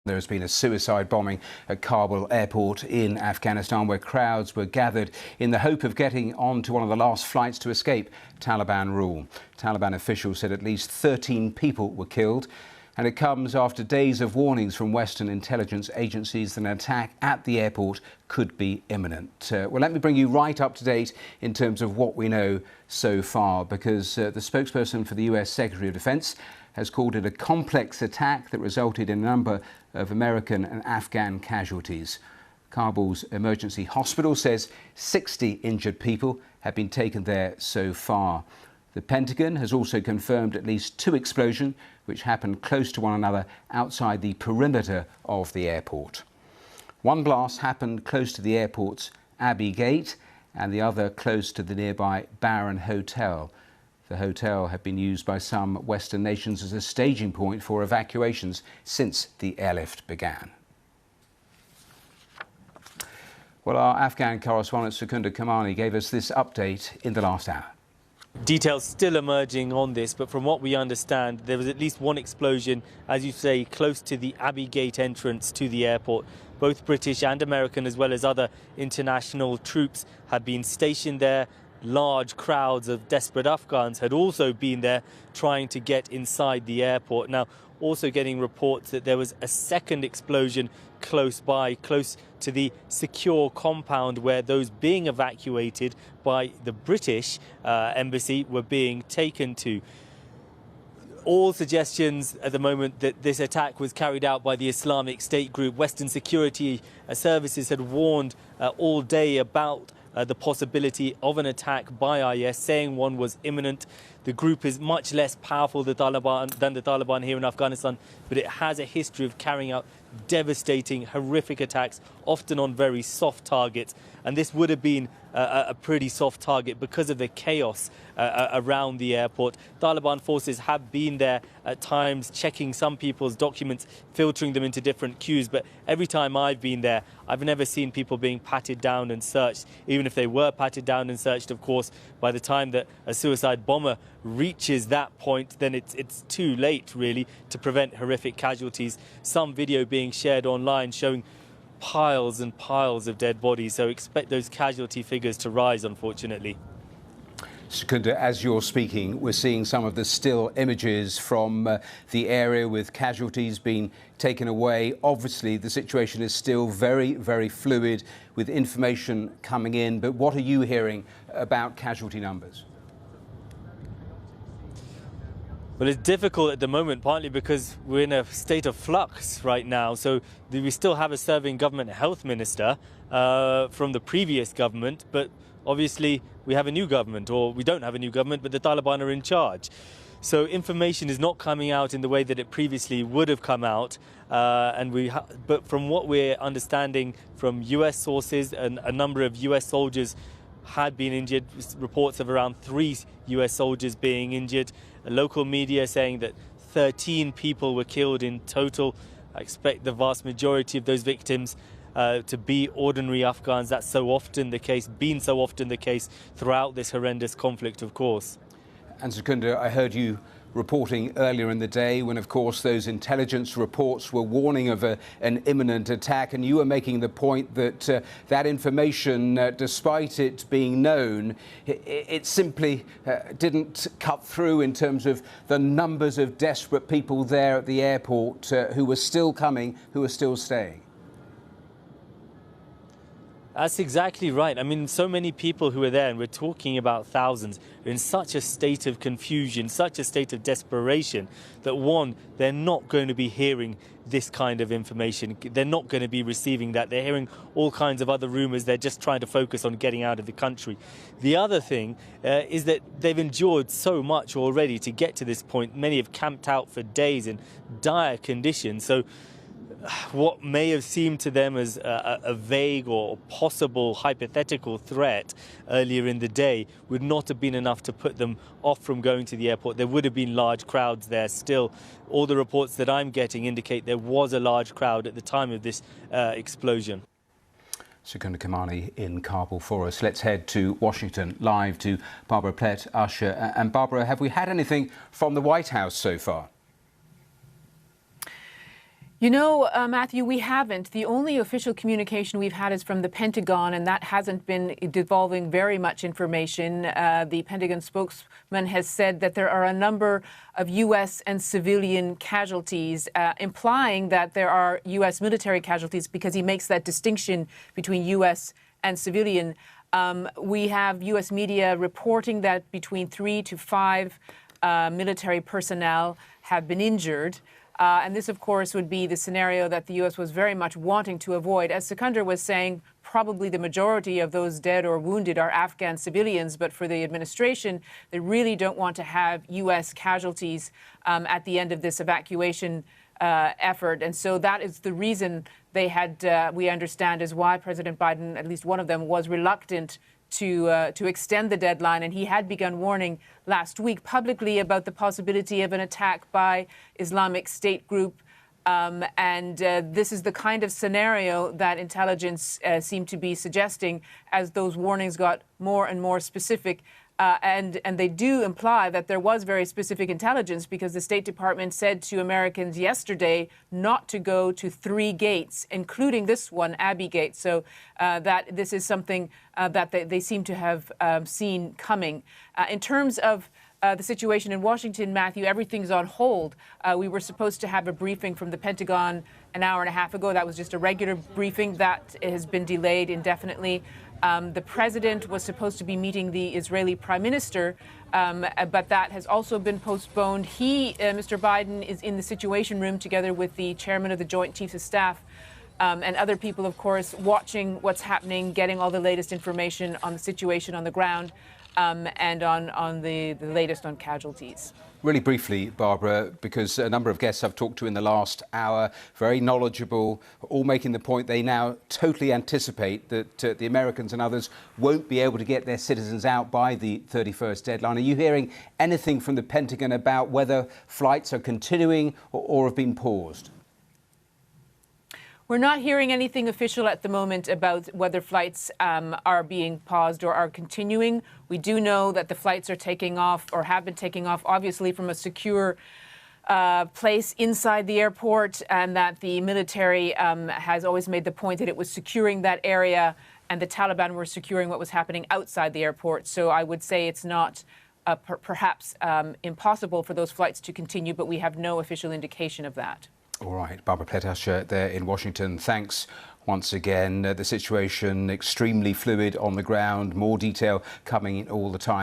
There has been a suicide bombing at Kabul airport in Afghanistan where crowds were gathered in the hope of getting on to one of the last flights to escape Taliban rule. Taliban officials said at least 13 people were killed, and it comes after days of warnings from Western intelligence agencies that an attack at the airport could be imminent. Well, let me bring you right up to date in terms of what we know so far, because the spokesperson for the US Secretary of Defense has called it a complex attack that resulted in a number of American and Afghan casualties. Kabul's emergency hospital says 60 injured people have been taken there so far. The Pentagon has also confirmed at least 2 explosions which happened close to one another outside the perimeter of the airport. One blast happened close to the airport's Abbey Gate and the other close to the nearby Baron Hotel. The hotel had been used by some Western nations as a staging point for evacuations since the airlift began. Well, our Afghan correspondent Secunda Kamani gave us this update in the last hour. Details still emerging on this, but from what we understand, there was at least one explosion, as you say, close to the Abbey Gate entrance to the airport. Both British and American, as well as other international troops, had been stationed there. Large crowds of desperate Afghans had also been there trying to get inside the airport. Now, also getting reports that there was a second explosion close by, close to the secure compound where those being evacuated by the British embassy were being taken to. All suggestions at the moment that this attack was carried out by the Islamic State group. Western security services had warned all day about the possibility of an attack by IS, saying one was imminent. The group is much less powerful than the Taliban here in Afghanistan, but it has a history of carrying out devastating, horrific attacks, often on very soft targets. And this would have been a pretty soft target because of the chaos around the airport. Taliban forces have been there at times, checking some people's documents, filtering them into different queues. But every time I've been there, I've never seen people being patted down and searched. Even if they were patted down and searched, of course, by the time that a suicide bomber reaches that point, then it's too late, really, to prevent horrific casualties. Some video being shared online showing piles and piles of dead bodies, so expect those casualty figures to rise, unfortunately. Secunda, as you're speaking, we're seeing some of the still images from the area with casualties being taken away. Obviously, the situation is still very, very fluid with information coming in. But what are you hearing about casualty numbers? Well, it's difficult at the moment, partly because we're in a state of flux right now. So we still have a serving government health minister from the previous government, but obviously we have a new government, or we don't have a new government, but the Taliban are in charge. So information is not coming out in the way that it previously would have come out. But from what we're understanding from US sources, a number of US soldiers had been injured. Reports of around 3 US soldiers being injured. Local media saying that 13 people were killed in total. I expect the vast majority of those victims to be ordinary Afghans. That's so often the case, been so often the case throughout this horrendous conflict, of course. And Secunda, I heard you reporting earlier in the day when, of course, those intelligence reports were warning of an imminent attack, and you were making the point that that information, despite it being known, it simply didn't cut through in terms of the numbers of desperate people there at the airport who were still coming, who were still staying. That's exactly right. I mean, so many people who are there, and we're talking about thousands, are in such a state of confusion, such a state of desperation, that one, they're not going to be hearing this kind of information. They're not going to be receiving that. They're hearing all kinds of other rumours. They're just trying to focus on getting out of the country. The other thing is that they've endured so much already to get to this point. Many have camped out for days in dire conditions. So what may have seemed to them as a vague or possible hypothetical threat earlier in the day would not have been enough to put them off from going to the airport. There would have been large crowds there still. All the reports that I'm getting indicate there was a large crowd at the time of this explosion. Secunda Kamani in Kabul for us. Let's head to Washington, live to Barbara Plett, Usher. And Barbara, have we had anything from the White House so far? You know, Matthew, we haven't. The only official communication we've had is from the Pentagon, and that hasn't been devolving very much information. The Pentagon spokesman has said that there are a number of U.S. and civilian casualties, implying that there are U.S. military casualties because he makes that distinction between U.S. and civilian. We have U.S. media reporting that between 3 to 5 military personnel have been injured. And this, of course, would be the scenario that the U.S. was very much wanting to avoid. As Sikander was saying, probably the majority of those dead or wounded are Afghan civilians. But for the administration, they really don't want to have U.S. casualties at the end of this evacuation effort. And so that is the reason they had, we understand, is why President Biden, at least one of them, was reluctant to extend the deadline. And he had begun warning last week publicly about the possibility of an attack by Islamic State group. This is the kind of scenario that intelligence seemed to be suggesting as those warnings got more and more specific. And they do imply that there was very specific intelligence, because the State Department said to Americans yesterday not to go to 3 gates, including this one, Abbey Gate. So that this is something that they seem to have seen coming. In terms of the situation in Washington, Matthew, everything's on hold. We were supposed to have a briefing from the Pentagon an hour and a half ago. That was just a regular briefing. That has been delayed indefinitely. The president was supposed to be meeting the Israeli prime minister, but that has also been postponed. Mr. Biden, is in the Situation Room together with the chairman of the Joint Chiefs of Staff and other people, of course, watching what's happening, getting all the latest information on the situation on the ground and on the latest on casualties. Really briefly, Barbara, because a number of guests I've talked to in the last hour, very knowledgeable, all making the point they now totally anticipate that the Americans and others won't be able to get their citizens out by the 31st deadline. Are you hearing anything from the Pentagon about whether flights are continuing or have been paused? We're not hearing anything official at the moment about whether flights are being paused or are continuing. We do know that the flights are taking off or have been taking off, obviously, from a secure place inside the airport, and that the military has always made the point that it was securing that area and the Taliban were securing what was happening outside the airport. So I would say it's not perhaps impossible for those flights to continue, but we have no official indication of that. All right, Barbara Pletasher there in Washington. Thanks once again. The situation extremely fluid on the ground. More detail coming in all the time.